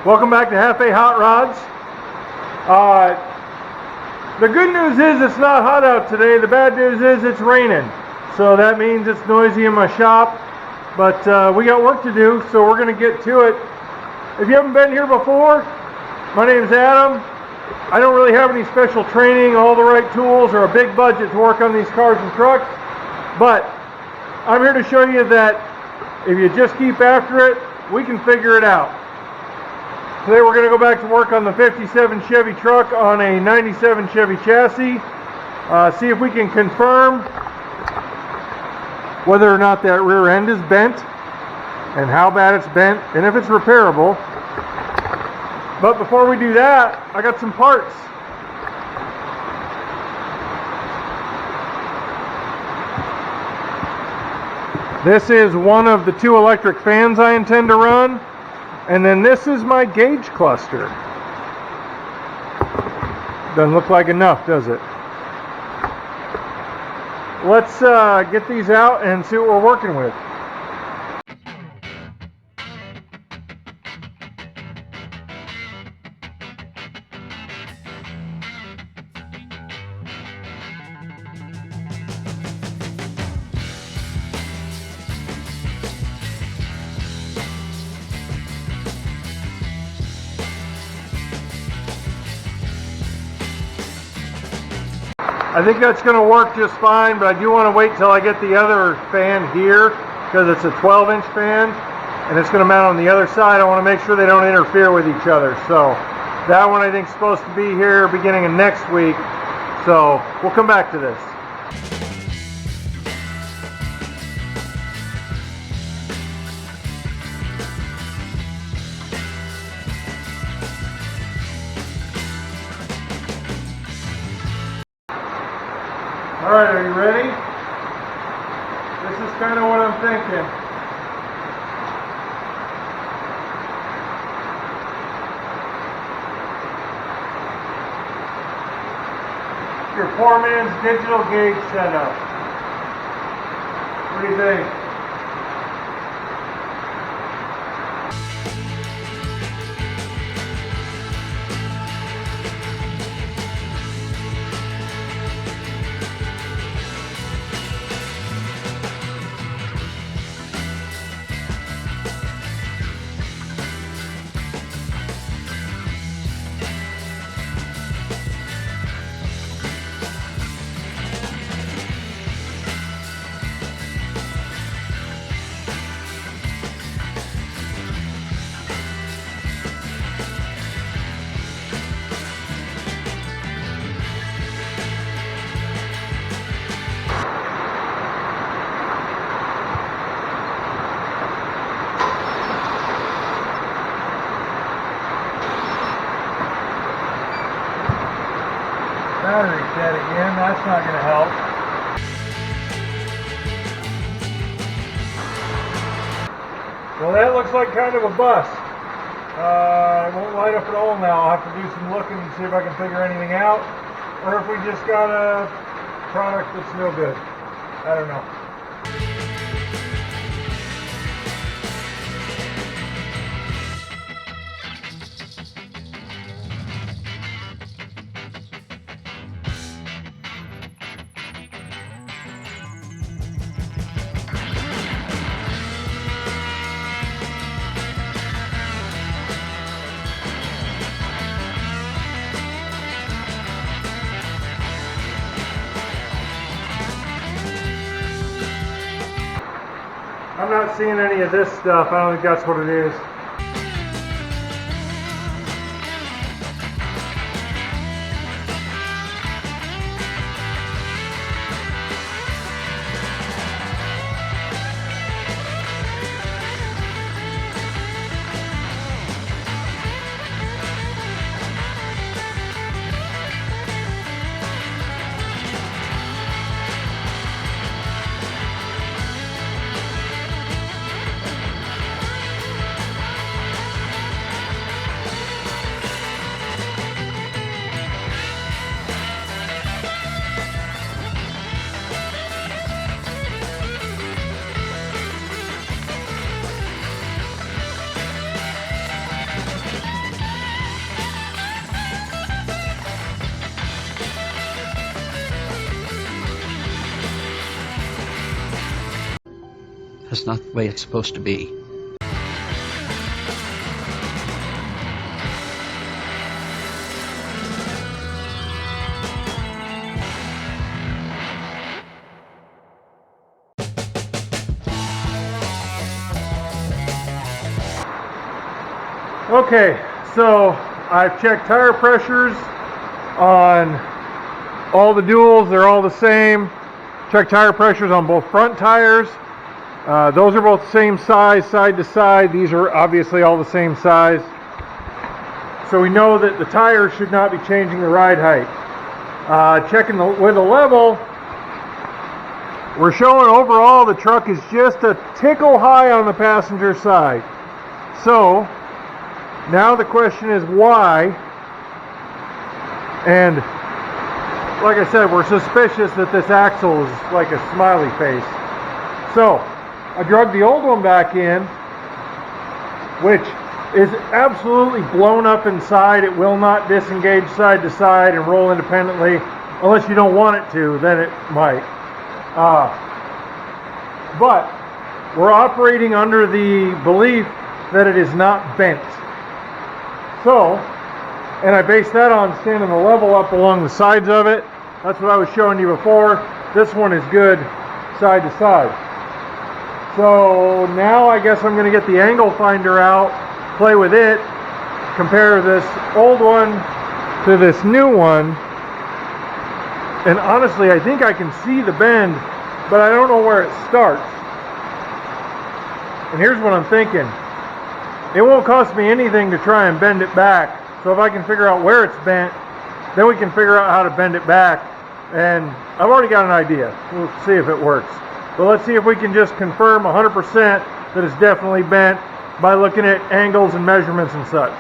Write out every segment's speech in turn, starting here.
Welcome back to Half-A Hot Rods. The good news is it's not hot out today. The bad news is it's raining. So that means it's noisy in my shop. But we got work to do, so we're going to get to it. If you haven't been here before, my name's Adam. I don't really have any special training, all the right tools, or a big budget to work on these cars and trucks. But I'm here to show you that if you just keep after it, we can figure it out. Today we're going to go back to work on the 57 Chevy truck on a 97 Chevy chassis. See if we can confirm whether or not that rear end is bent and how bad it's bent and if it's repairable. But before we do that, I got some parts. This is one of the 2 electric fans I intend to run. And then this is my gauge cluster. Doesn't look like enough, does it? Let's get these out and see what we're working with. I think that's going to work just fine, but I do want to wait till I get the other fan here because it's a 12-inch fan and it's going to mount on the other side. I want to make sure they don't interfere with each other. So that one I think is supposed to be here beginning of next week. So we'll come back to this. Alright, are you ready? This is kind of what I'm thinking. Your poor man's digital gauge setup. What do you think? Battery's dead again, that's not going to help. Well, that looks like kind of a bust. It won't light up at all now. I'll have to do some looking and see if I can figure anything out. Or if we just got a product that's no good. I don't know. I'm not seeing any of this stuff. I don't think that's what it is. That's not the way it's supposed to be. Okay, so I've checked tire pressures on all the duals. They're all the same. Checked tire pressures on both front tires. Those are both the same size, side to side. These are obviously all the same size. So we know that the tires should not be changing the ride height. Checking with the level, we're showing overall the truck is just a tickle high on the passenger side. So now the question is why, and like I said, we're suspicious that this axle is like a smiley face. So I drug the old one back in, which is absolutely blown up inside. It will not disengage side to side and roll independently unless you don't want it to, then it might. But we're operating under the belief that it is not bent. So, and I based that on standing the level up along the sides of it. That's what I was showing you before. This one is good side to side. So now I guess I'm going to get the angle finder out, play with it, compare this old one to this new one. And honestly, I think I can see the bend, but I don't know where it starts. And here's what I'm thinking. It won't cost me anything to try and bend it back. So if I can figure out where it's bent, then we can figure out how to bend it back. And I've already got an idea. We'll see if it works. But let's see if we can just confirm 100% that it's definitely bent by looking at angles and measurements and such.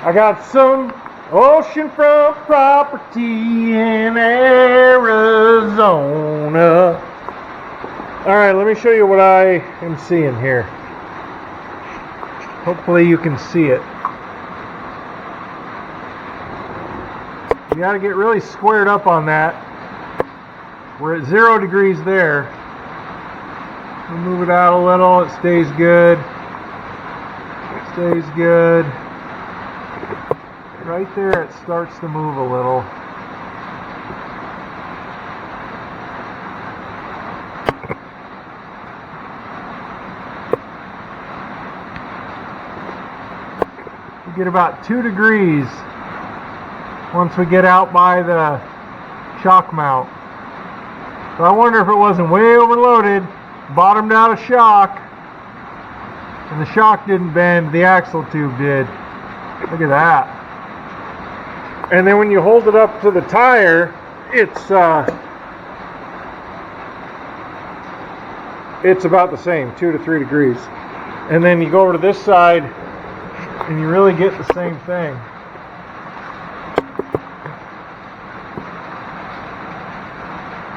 I got some oceanfront property in Arizona. All right, let me show you what I am seeing here. Hopefully you can see it. You got to get really squared up on that. We're at 0 degrees there. We'll move it out a little. It stays good. It stays good. Right there it starts to move a little. We get about 2 degrees once we get out by the shock mount. So I wonder if it wasn't way overloaded, bottomed out of shock, and the shock didn't bend, the axle tube did. Look at that. And then when you hold it up to the tire, it's about the same, 2 to 3 degrees. And then you go over to this side, and you really get the same thing.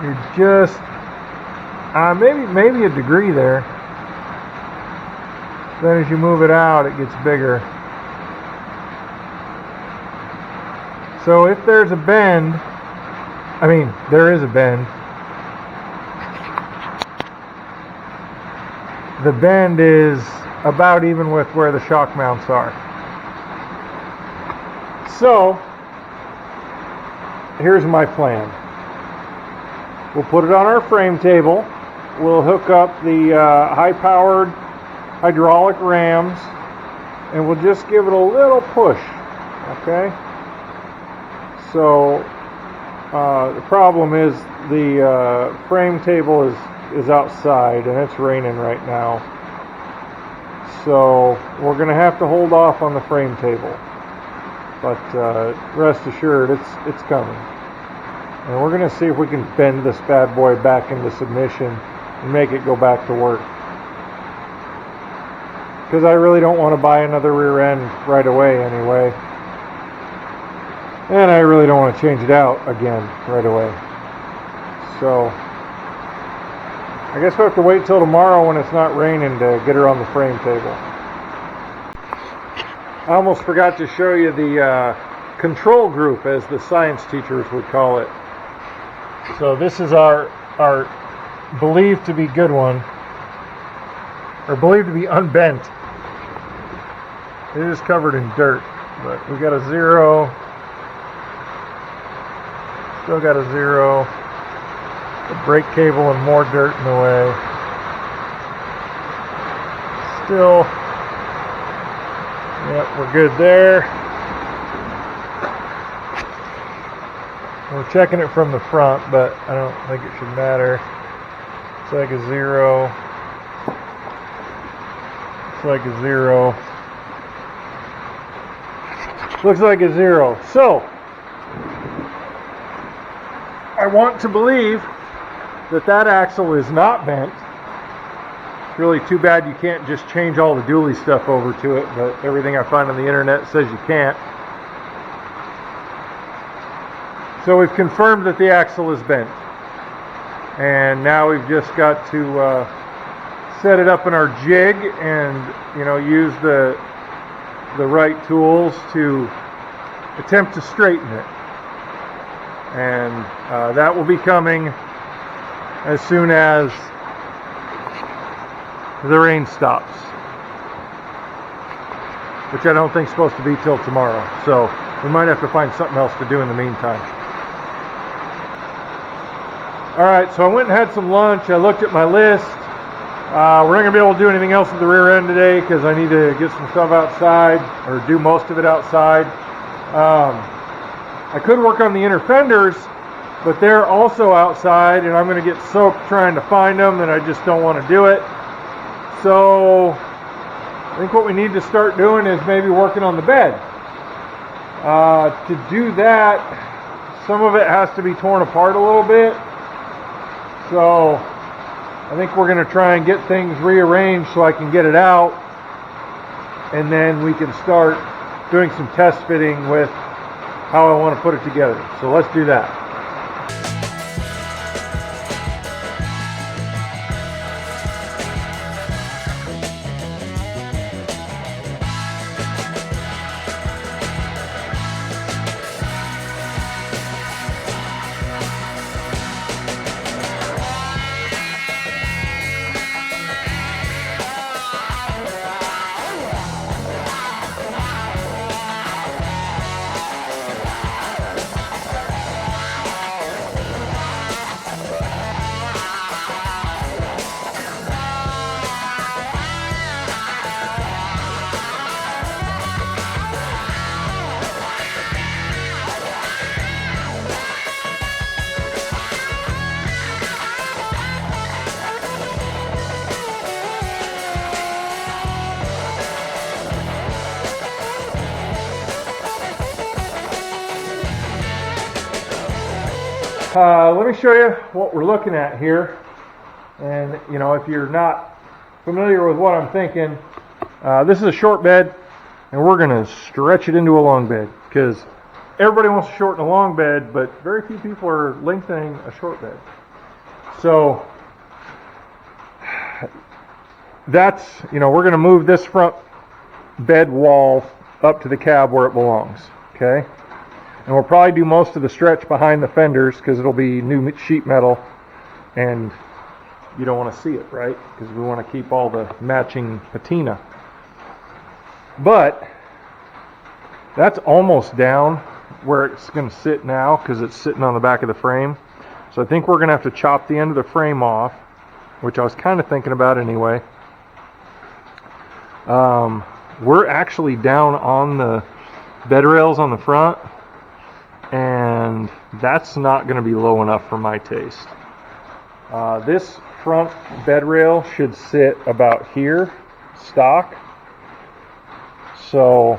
You're just maybe a degree there. Then as you move it out, it gets bigger. So if there's a bend, there is a bend. the bend is about even with where the shock mounts are. So, here's my plan. We'll put it on our frame table. We'll hook up the high-powered hydraulic rams, and we'll just give it a little push, okay? So, the problem is the frame table is outside, and it's raining right now. So, we're going to have to hold off on the frame table. But rest assured, it's coming. And we're going to see if we can bend this bad boy back into submission and make it go back to work. Because I really don't want to buy another rear end right away anyway. And I really don't want to change it out again right away. So, I guess we'll have to wait till tomorrow when it's not raining to get her on the frame table. I almost forgot to show you the control group, as the science teachers would call it. So this is our believed to be good one, or believed to be unbent. It is covered in dirt, but we got a 0. Still got a 0. The brake cable and more dirt in the way. Still, yep, we're good there. We're checking it from the front, but I don't think it should matter. It's like a 0. It's like a 0. Looks like a 0. So, I want to believe that axle is not bent. It's really too bad you can't just change all the dually stuff over to it, but everything I find on the internet says you can't. So we've confirmed that the axle is bent. And now we've just got to set it up in our jig and, use the right tools to attempt to straighten it. And that will be coming as soon as the rain stops, which I don't think is supposed to be till tomorrow. So we might have to find something else to do in the meantime. Alright, so I went and had some lunch. I looked at my list. We're not going to be able to do anything else with the rear end today because I need to get some stuff outside, or do most of it outside. I could work on the inner fenders, but they're also outside, and I'm going to get soaked trying to find them, and I just don't want to do it. So I think what we need to start doing is maybe working on the bed. To do that, some of it has to be torn apart a little bit. So I think we're going to try and get things rearranged so I can get it out, and then we can start doing some test fitting with how I want to put it together. So let's do that. Let me show you what we're looking at here. And if you're not familiar with what I'm thinking, this is a short bed, and we're going to stretch it into a long bed, because everybody wants to shorten a long bed, but very few people are lengthening a short bed. So that's, we're going to move this front bed wall up to the cab where it belongs, okay? And we'll probably do most of the stretch behind the fenders because it'll be new sheet metal, and you don't want to see it, right? Because we want to keep all the matching patina. But that's almost down where it's going to sit now because it's sitting on the back of the frame. So I think we're going to have to chop the end of the frame off, which I was kind of thinking about anyway. We're actually down on the bed rails on the front, and that's not going to be low enough for my taste. This front bed rail should sit about here, stock. So,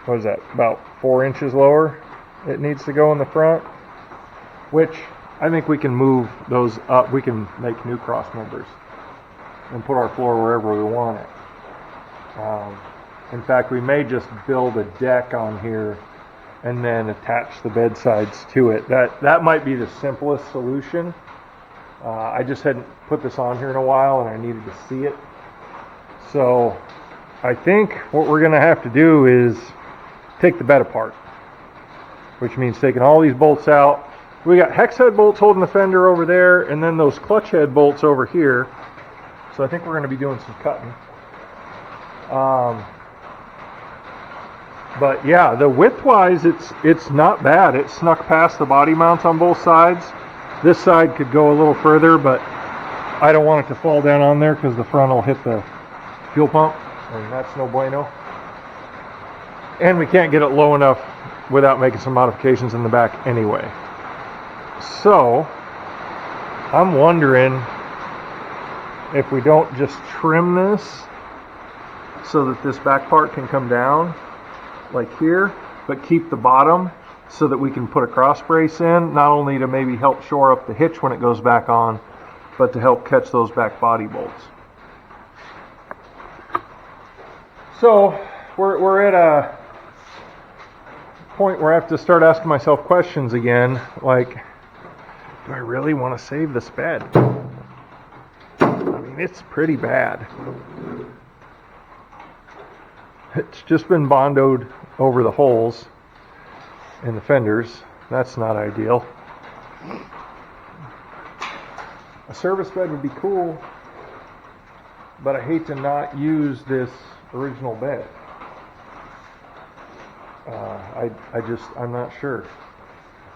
what is that? About 4 inches lower it needs to go in the front, which I think we can move those up. We can make new cross members and put our floor wherever we want it. In fact, we may just build a deck on here and then attach the bed sides to it. That might be the simplest solution. I just hadn't put this on here in a while and I needed to see it. So I think what we're going to have to do is take the bed apart, which means taking all these bolts out. We got hex head bolts holding the fender over there, and then those clutch head bolts over here. So I think we're going to be doing some cutting. But yeah, the width-wise, it's not bad. It snuck past the body mounts on both sides. This side could go a little further, but I don't want it to fall down on there because the front will hit the fuel pump, and that's no bueno. And we can't get it low enough without making some modifications in the back anyway. So I'm wondering if we don't just trim this so that this back part can come down like here, but keep the bottom so that we can put a cross brace in, not only to maybe help shore up the hitch when it goes back on, but to help catch those back body bolts. So we're at a point where I have to start asking myself questions again, like, do I really want to save this bed? I mean, it's pretty bad. It's just been bondoed over the holes in the fenders. That's not ideal. A service bed would be cool, but I hate to not use this original bed. I'm not sure.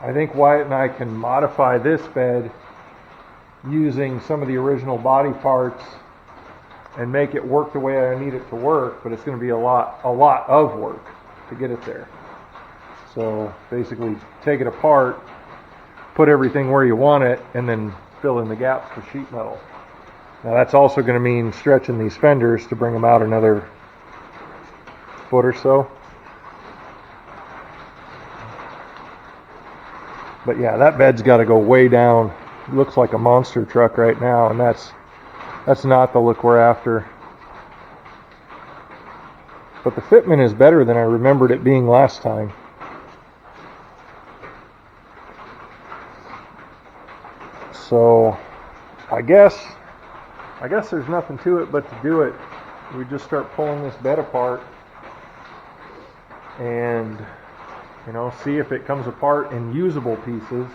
I think Wyatt and I can modify this bed using some of the original body parts and make it work the way I need it to work, but it's going to be a lot of work to get it there. So basically take it apart, put everything where you want it, and then fill in the gaps with sheet metal. Now that's also going to mean stretching these fenders to bring them out another foot or so. But yeah, that bed's got to go way down. It looks like a monster truck right now, and that's not the look we're after. But the fitment is better than I remembered it being last time. So I guess there's nothing to it but to do it. We just start pulling this bed apart and see if it comes apart in usable pieces,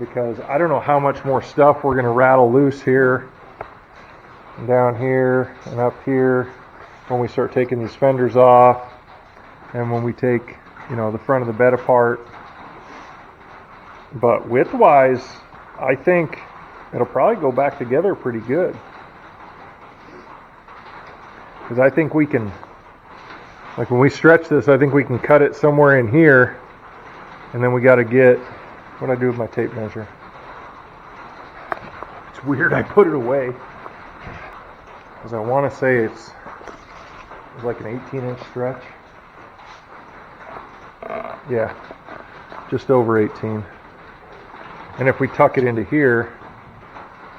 because I don't know how much more stuff we're going to rattle loose here and down here and up here when we start taking these fenders off and when we take the front of the bed apart. But width-wise, I think it'll probably go back together pretty good, because I think we can, like when we stretch this, I think we can cut it somewhere in here, and then we got to get, what do I do with my tape measure? It's weird, I put it away, because I want to say it's like an 18-inch stretch. Yeah, just over 18. And if we tuck it into here,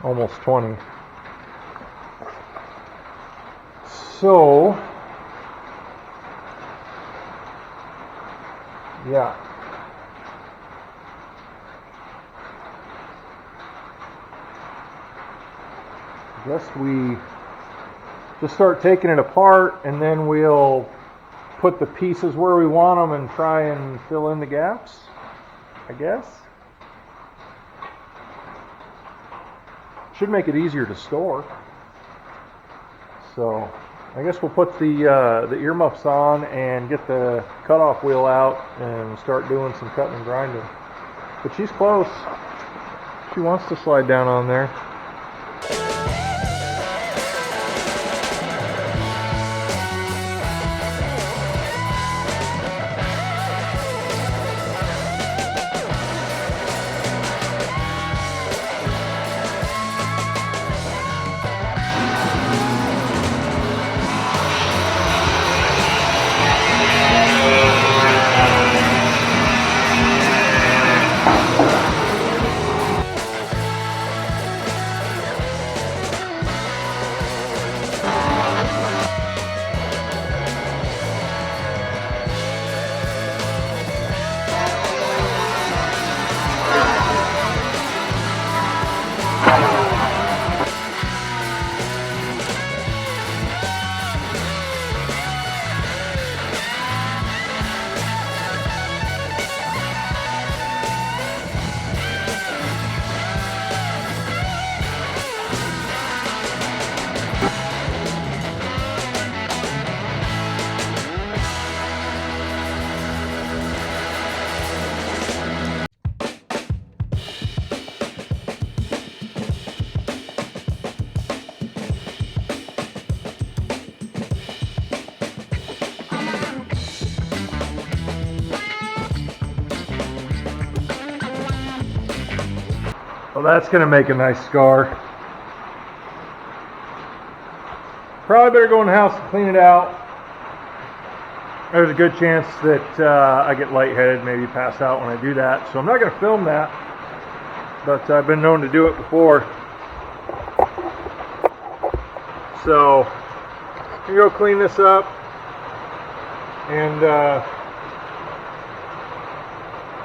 almost 20. So, yeah. I guess we just start taking it apart, and then we'll put the pieces where we want them and try and fill in the gaps, I guess. should make it easier to store. So I guess we'll put the earmuffs on and get the cutoff wheel out and start doing some cutting and grinding. But she's close. She wants to slide down on there. Well, that's going to make a nice scar. Probably better go in the house and clean it out. There's a good chance that I get lightheaded, maybe pass out when I do that. So I'm not going to film that, but I've been known to do it before. So I'm going to go clean this up and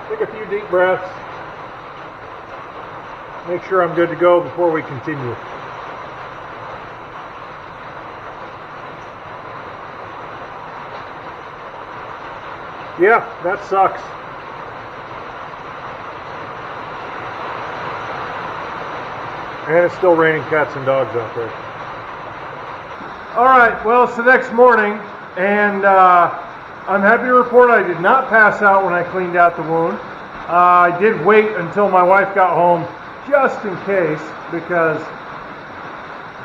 take a few deep breaths. Make sure I'm good to go before we continue. Yeah, that sucks. And it's still raining cats and dogs out there. Alright, well, it's the next morning, and I'm happy to report I did not pass out when I cleaned out the wound. I did wait until my wife got home just in case, because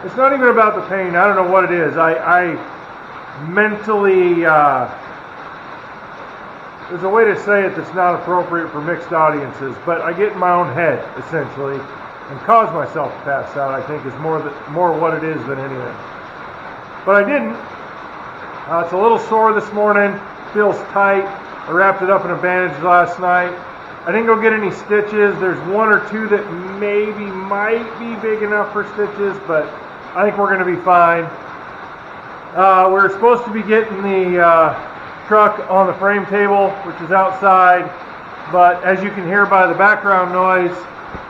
it's not even about the pain. I don't know what it is. I mentally, there's a way to say it that's not appropriate for mixed audiences, but I get in my own head, essentially, and cause myself to pass out, I think, is more what it is than anything. But I didn't. It's a little sore this morning, feels tight. I wrapped it up in a bandage last night. I didn't go get any stitches. There's one or two that maybe might be big enough for stitches, but I think we're going to be fine. We're supposed to be getting the truck on the frame table, which is outside, but as you can hear by the background noise,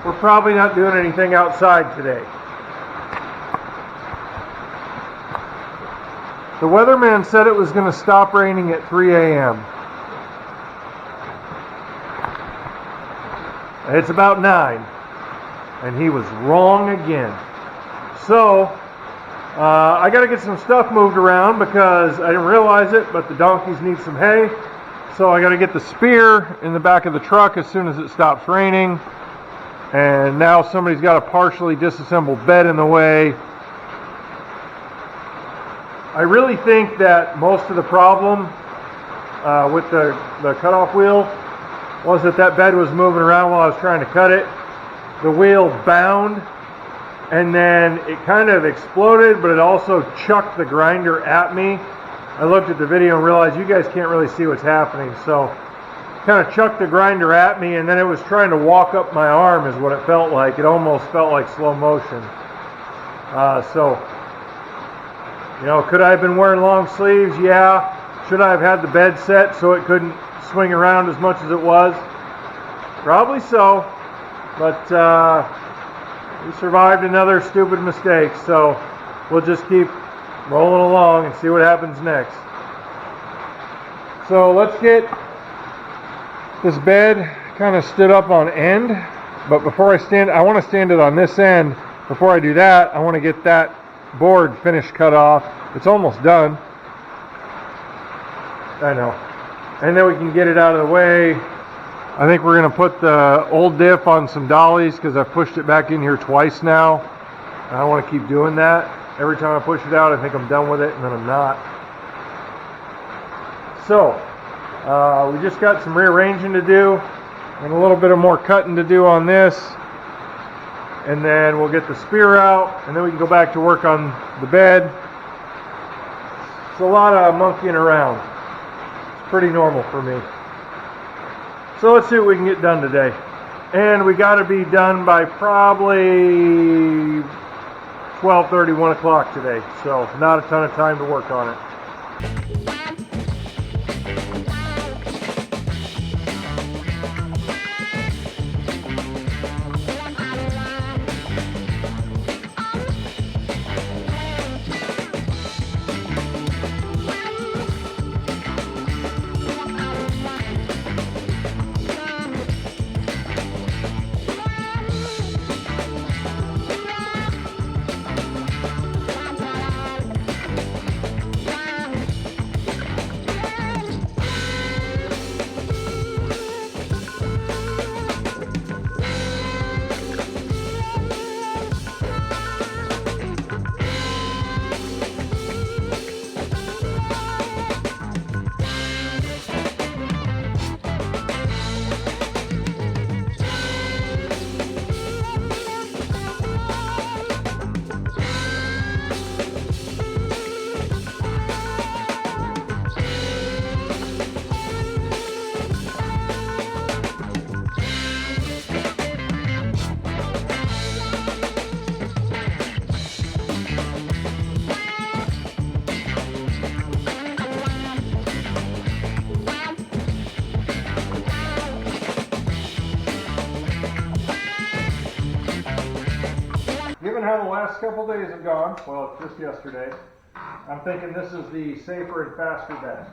we're probably not doing anything outside today. The weatherman said it was going to stop raining at 3 a.m. It's about 9, and he was wrong again. So, I got to get some stuff moved around because I didn't realize it, but the donkeys need some hay. So I got to get the spear in the back of the truck as soon as it stops raining. And now somebody's got a partially disassembled bed in the way. I really think that most of the problem with the cutoff wheel was that bed was moving around while I was trying to cut it. The wheel bound, and then it kind of exploded, but it also chucked the grinder at me. I looked at the video and realized you guys can't really see what's happening, so kind of chucked the grinder at me, and then it was trying to walk up my arm is what it felt like. It almost felt like slow motion. So, you know, could I have been wearing long sleeves? Yeah. Should I have had the bed set so it couldn't swing around as much as it was? Probably so, but we survived another stupid mistake, so we'll just keep rolling along and see what happens next. So let's get this bed kind of stood up on end, but before I want to stand it on this end before I do that, I want to get that board finished cut off. It's almost done. I know. And then we can get it out of the way. I think we're going to put the old diff on some dollies because I've pushed it back in here twice now. And I want to keep doing that. Every time I push it out, I think I'm done with it, and then I'm not. So, we just got some rearranging to do and a little bit of more cutting to do on this. And then we'll get the spear out, and then we can go back to work on the bed. It's a lot of monkeying around. It's pretty normal for me. So let's see what we can get done today. And we got to be done by probably 12:30, 1 o'clock today. So not a ton of time to work on it. Given how the last couple days have gone, well, just yesterday, I'm thinking this is the safer and faster bet.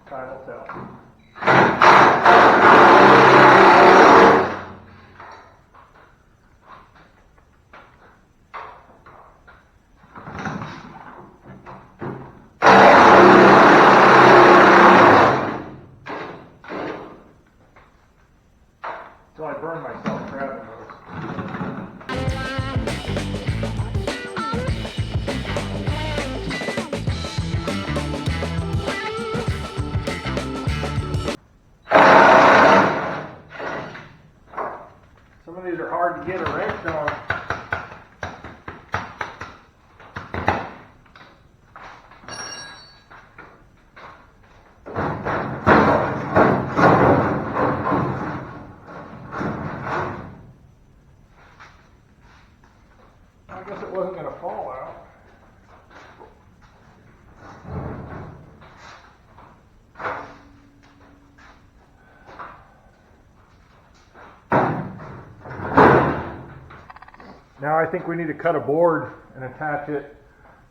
Time will tell. So I burned myself grabbing those. Some of these are hard to get a wrench on. I guess it wasn't going to fall out. Now I think we need to cut a board and attach it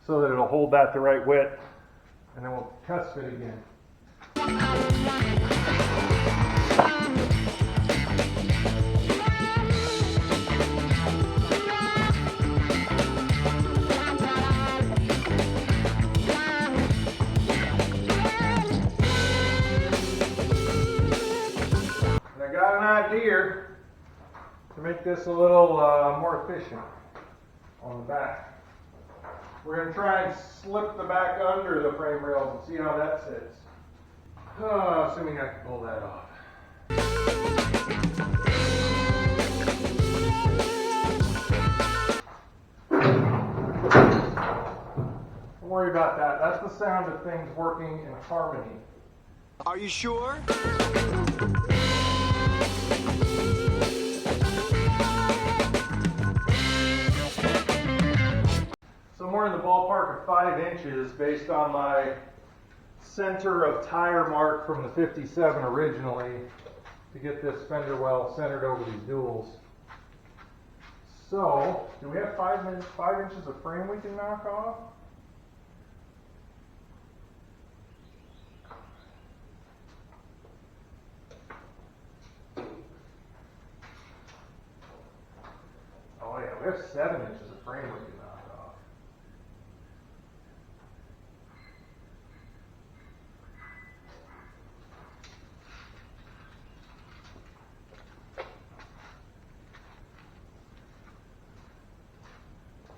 so that it'll hold that the right width, and then we'll test it again. And I got an idea to make this a little more efficient on the back. We're going to try and slip the back under the frame rails and see how that sits. Assuming I can pull that off. Don't worry about that. That's the sound of things working in harmony. Are you sure? Somewhere in the ballpark of 5 inches based on my center of tire mark from the 57 originally to get this fender well centered over these duals. So, do we have 5 inches of frame we can knock off? There's 7 inches of frame we can knock off.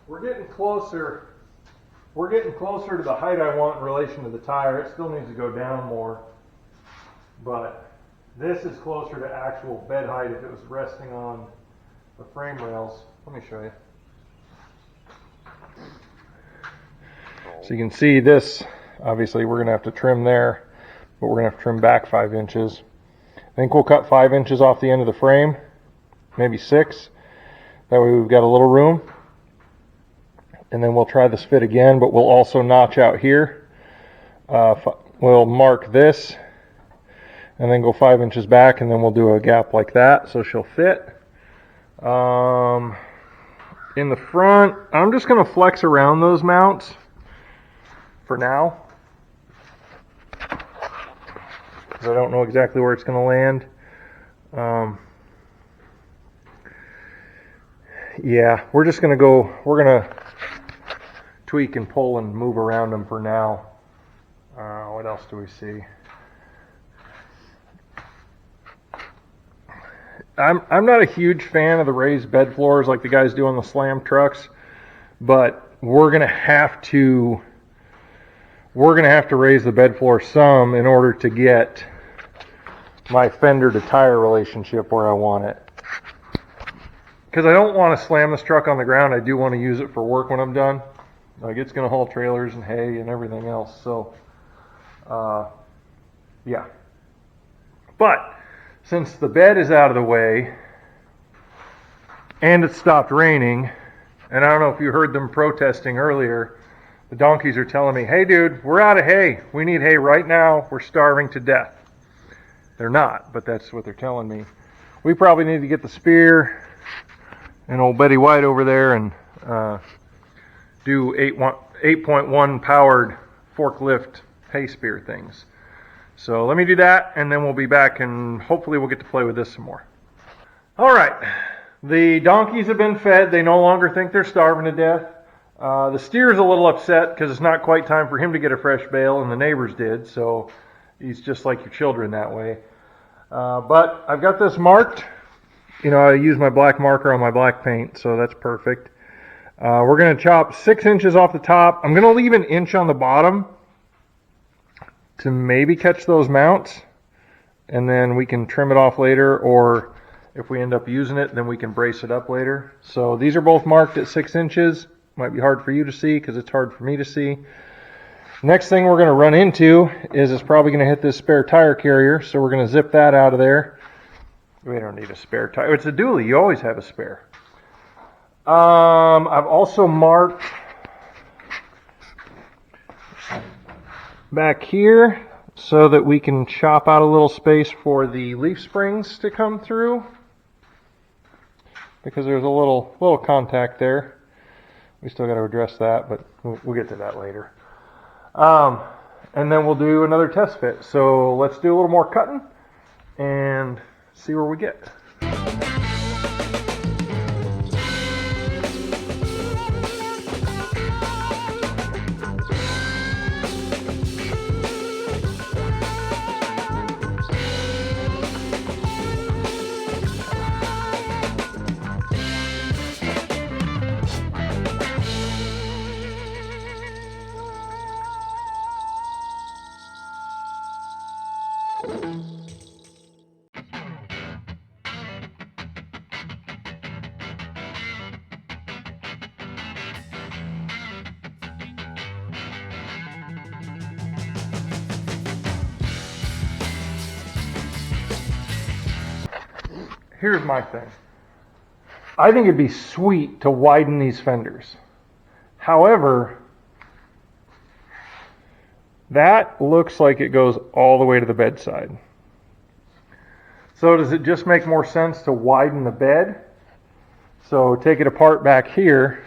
We're getting closer. We're getting closer to the height I want in relation to the tire. It still needs to go down more, but this is closer to actual bed height if it was resting on the frame rails. Let me show you. So you can see this, obviously we're going to have to trim there, but we're going to have to trim back 5 inches. I think we'll cut 5 inches off the end of the frame, maybe 6. That way we've got a little room. And then we'll try this fit again, but we'll also notch out here. We'll mark this and then go 5 inches back, and then we'll do a gap like that so she'll fit. In the front, I'm just going to flex around those mounts for now, because I don't know exactly where it's going to land. Yeah, we're just going to go, we're going to tweak and pull and move around them for now. What else do we see? I'm not a huge fan of the raised bed floors like the guys do on the Slam trucks, but we're gonna have to raise the bed floor some in order to get my fender to tire relationship where I want it. Because I don't want to slam this truck on the ground. I do want to use it for work when I'm done. Like, it's going to haul trailers and hay and everything else. So, yeah. But since the bed is out of the way and it stopped raining, and I don't know if you heard them protesting earlier, the donkeys are telling me, hey dude, we're out of hay. We need hay right now. We're starving to death. They're not, but that's what they're telling me. We probably need to get the spear and old Betty White over there and do 8.1 powered forklift hay spear things. So let me do that, and then we'll be back, and hopefully we'll get to play with this some more. All right, the donkeys have been fed. They no longer think they're starving to death. The steer's a little upset because it's not quite time for him to get a fresh bale, and the neighbors did, so he's just like your children that way. But I've got this marked. You know, I use my black marker on my black paint, so that's perfect. We're going to chop 6 inches off the top. I'm going to leave an inch on the bottom to maybe catch those mounts, and then we can trim it off later, or if we end up using it, then we can brace it up later. So these are both marked at 6 inches. Might be hard for you to see because it's hard for me to see. Next thing we're going to run into is it's probably going to hit this spare tire carrier, so we're going to zip that out of there. We don't need a spare tire. It's a dually. You always have a spare. I've also marked back here so that we can chop out a little space for the leaf springs to come through, because there's a little contact there. We still got to address that, but we'll get to that later. And then we'll do another test fit. So let's do a little more cutting and see where we get. Here's my thing. I think it'd be sweet to widen these fenders. However, that looks like it goes all the way to the bedside. So does it just make more sense to widen the bed? So take it apart back here,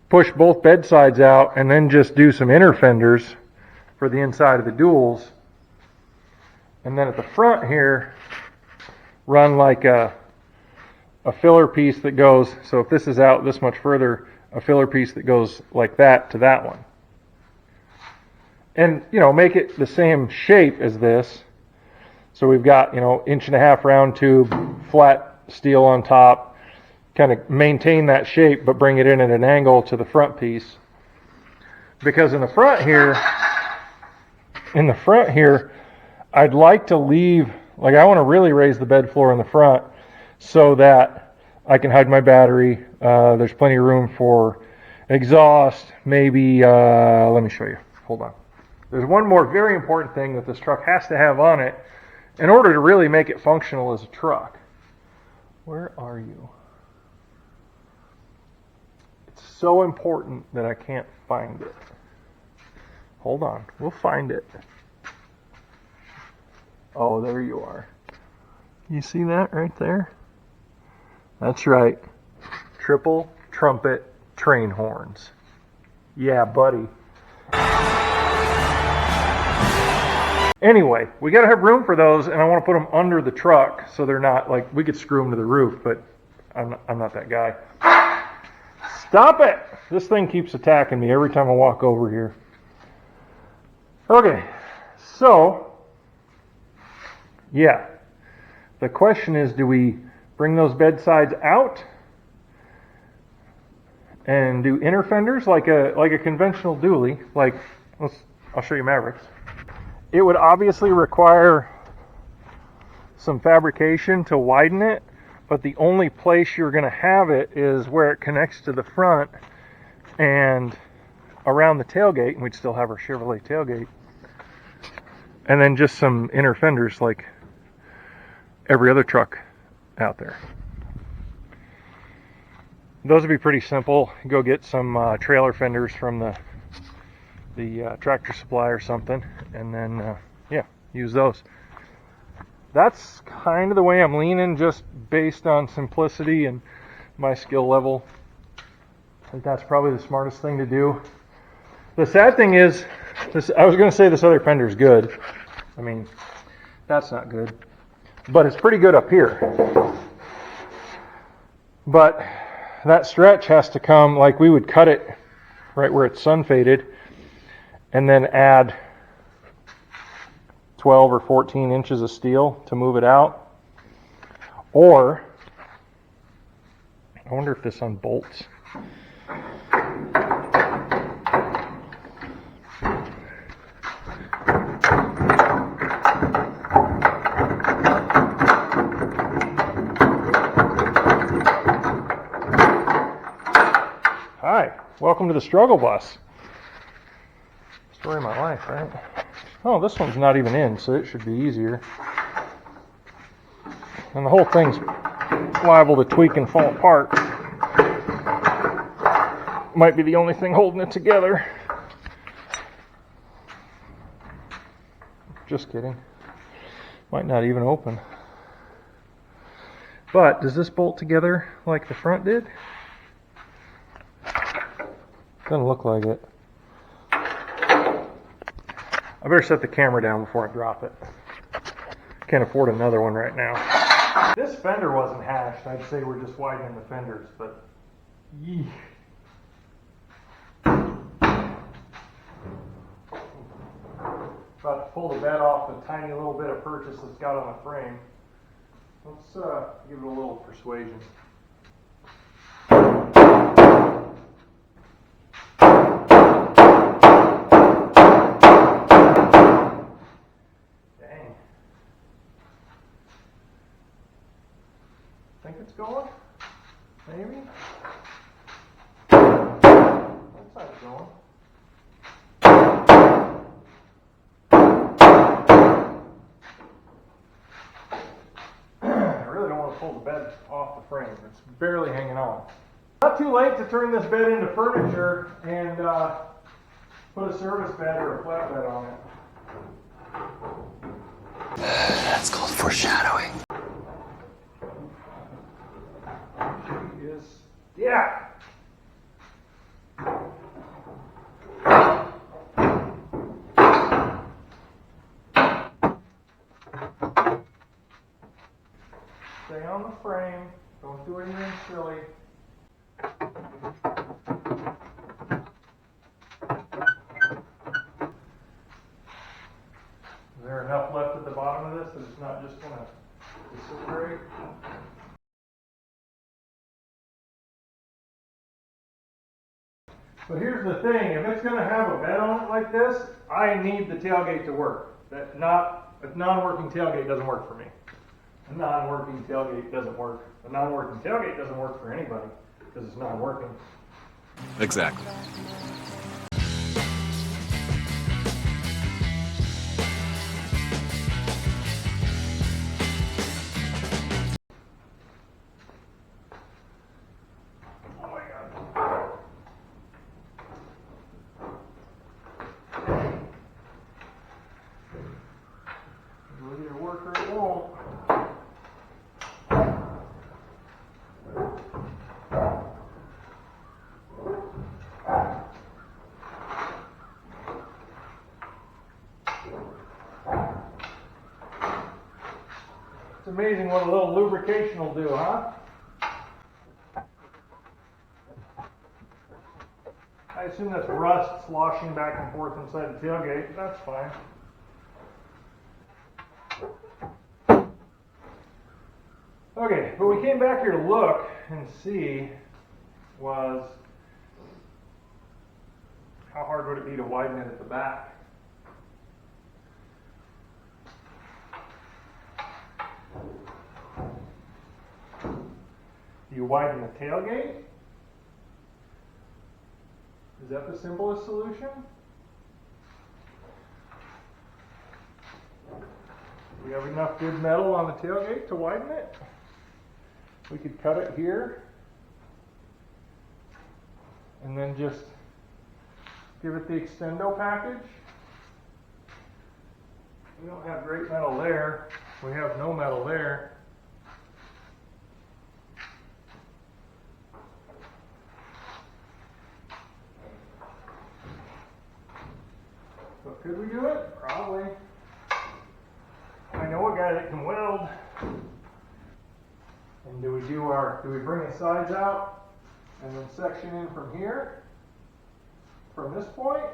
push both bed sides out, and then just do some inner fenders for the inside of the duals. And then at the front here, run like a a filler piece that goes, so if this is out this much further, a filler piece that goes like that to that one. And, you know, make it the same shape as this. So we've got, you know, 1.5-inch round tube, flat steel on top, kind of maintain that shape, but bring it in at an angle to the front piece. Because in the front here, I'd like to leave, like I want to really raise the bed floor in the front so that I can hide my battery. There's plenty of room for exhaust, maybe, let me show you, hold on. There's one more very important thing that this truck has to have on it in order to really make it functional as a truck. Where are you? It's so important that I can't find it. Hold on, we'll find it. Oh, there you are. You see that right there? That's right. Triple trumpet train horns. Yeah, buddy. Anyway, we got to have room for those, and I want to put them under the truck so they're not, like, we could screw them to the roof, but I'm not that guy. Stop it! This thing keeps attacking me every time I walk over here. Okay, so, yeah. The question is, do we bring those bed sides out and do inner fenders like a conventional dually? Like, I'll show you Mavericks. It would obviously require some fabrication to widen it, but the only place you're going to have it is where it connects to the front and around the tailgate, and we'd still have our Chevrolet tailgate. And then just some inner fenders like every other truck out there. Those would be pretty simple. Go get some trailer fenders from the tractor supply or something, and then yeah, use those. That's kind of the way I'm leaning, just based on simplicity and my skill level. I think that's probably the smartest thing to do. The sad thing is, I was going to say this other fender's good. I mean, that's not good, but it's pretty good up here. But that stretch has to come, like we would cut it right where it's sun faded, and then add 12 or 14 inches of steel to move it out. Or, I wonder if this unbolts. Hi, welcome to the struggle bus. Story of my life, right? Oh, this one's not even in, so it should be easier. And the whole thing's liable to tweak and fall apart. Might be the only thing holding it together. Just kidding. Might not even open. But does this bolt together like the front did? Doesn't look like it. I better set the camera down before I drop it. Can't afford another one right now. This fender wasn't hashed. I'd say we're just widening the fenders, but yee. About to pull the bed off the tiny little bit of purchase it's got on the frame. Let's give it a little persuasion. Think it's going? Maybe? That side's going. I really don't want to pull the bed off the frame. It's barely hanging on. Not too late to turn this bed into furniture and put a service bed or a flatbed on it. That's called foreshadowing. Yeah. Stay on the frame. Don't Don't do anything silly. Is there enough left at the bottom of this that it's not just going to disintegrate? But here's the thing, if it's going to have a bed on it like this, I need the tailgate to work. A non-working tailgate doesn't work for me. A non-working tailgate doesn't work. A non-working tailgate doesn't work for anybody because it's not working. Exactly. Oh my God. It'll either work or it won't. It's amazing what a little lubrication will do, huh? I assume that's rust sloshing back and forth inside the tailgate. That's fine. Okay, but we came back here to look and see was how hard would it be to widen it at the back. Do you widen the tailgate? Is that the simplest solution? Do we have enough good metal on the tailgate to widen it? We could cut it here and then just give it the extendo package. We don't have great metal there. We have no metal there. But could we do it? Probably. I know a guy that can weld. And do we bring the sides out and then section in from here, from this point,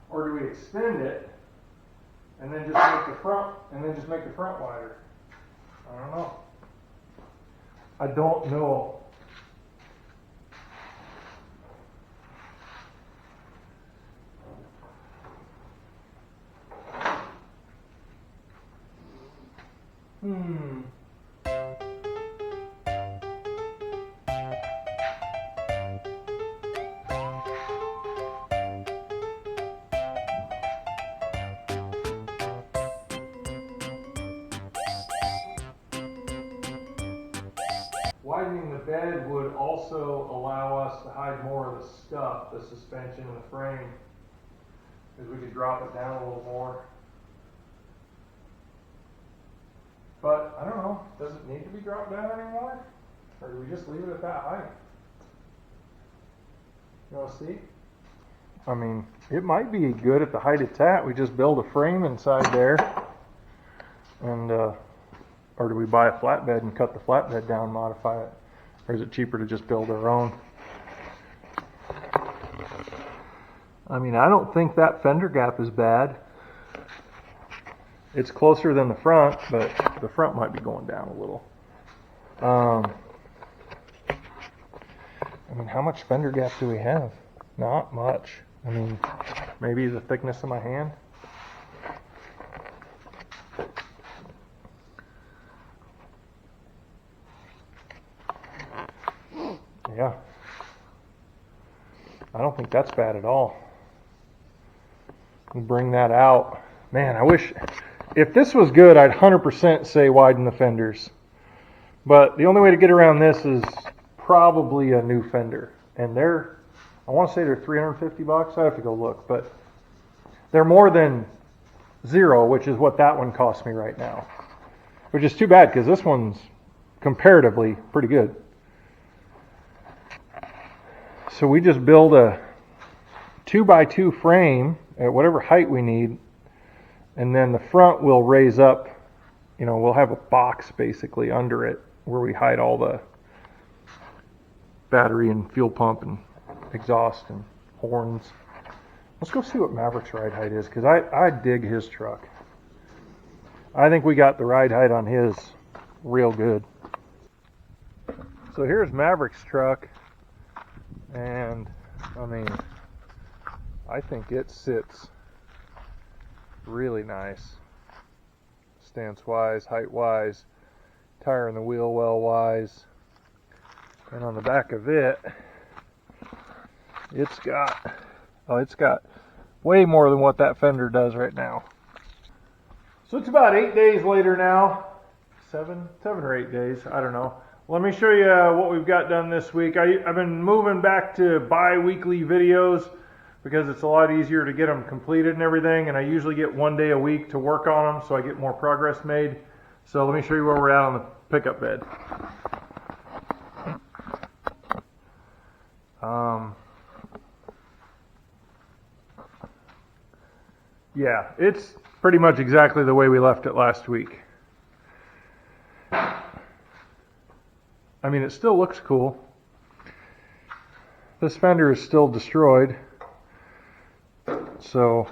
or do we extend it and then just make the front wider? I don't know. I don't know. Widening the bed would also allow us to hide more of the stuff, the suspension and the frame, because we could drop it down a little more. But I don't know, does it need to be dropped down anymore? Or do we just leave it at that height? You want to see? I mean, it might be good at the height it's at. We just build a frame inside there. And, or do we buy a flatbed and cut the flatbed down and modify it? Or is it cheaper to just build our own? I mean, I don't think that fender gap is bad. It's closer than the front, but the front might be going down a little. I mean, how much fender gap do we have? Not much. I mean, maybe the thickness of my hand. Yeah. I don't think that's bad at all. We'll bring that out. Man, I wish, if this was good, I'd 100% say widen the fenders. But the only way to get around this is probably a new fender. And I want to say they're $350. I have to go look, but they're more than zero, which is what that one cost me right now. Which is too bad because this one's comparatively pretty good. So we just build a 2x2 frame at whatever height we need, and then the front will raise up, we'll have a box basically under it where we hide all the battery and fuel pump and exhaust and horns. Let's go see what Maverick's ride height is, because I dig his truck. I think we got the ride height on his real good. So here's Maverick's truck, and I mean, I think it sits really nice, stance wise, height wise, tire in the wheel well wise, and on the back of it, it's got way more than what that fender does right now. So it's about 8 days later now, seven or 8 days, I don't know. Let me show you what we've got done this week. I've been moving back to bi-weekly videos because it's a lot easier to get them completed and everything, and I usually get 1 day a week to work on them so I get more progress made. So let me show you where we're at on the pickup bed. Yeah, it's pretty much exactly the way we left it last week. I mean, it still looks cool. This fender is still destroyed, so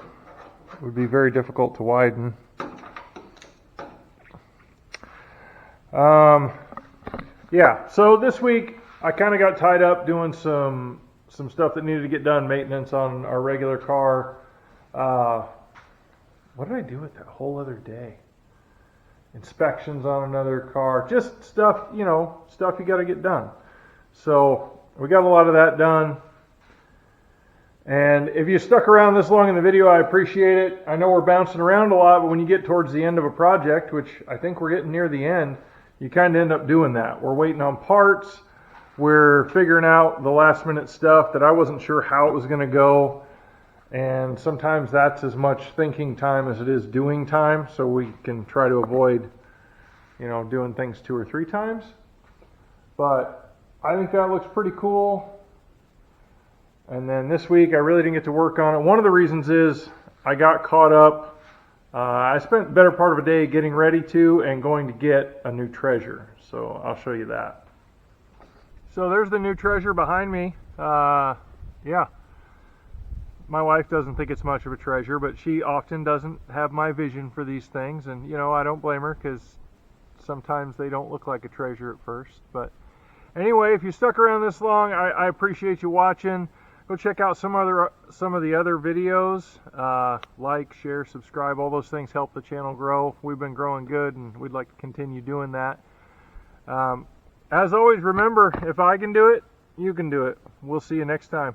it would be very difficult to widen. Yeah, so this week I kind of got tied up doing some stuff that needed to get done, maintenance on our regular car. What did I do with that whole other day? Inspections on another car, just stuff, you know, stuff you got to get done. So we got a lot of that done. And if you stuck around this long in the video, I appreciate it. I know we're bouncing around a lot, but when you get towards the end of a project, which I think we're getting near the end, you kind of end up doing that. We're waiting on parts. We're figuring out the last minute stuff that I wasn't sure how it was going to go. And sometimes that's as much thinking time as it is doing time, so we can try to avoid, you know, doing things 2 or 3 times. But I think that looks pretty cool. And then this week I really didn't get to work on it. One of the reasons is I got caught up. I spent the better part of a day getting ready to and going to get a new Treasure. So I'll show you that. So there's the new Treasure behind me. Yeah. My wife doesn't think it's much of a treasure, but she often doesn't have my vision for these things, and you know, I don't blame her, because sometimes they don't look like a treasure at first. But anyway, if you stuck around this long, I appreciate you watching. Go check out some of the other videos. Like, share, subscribe, all those things help the channel grow. We've been growing good, and we'd like to continue doing that. As always, remember, if I can do it, you can do it. We'll see you next time.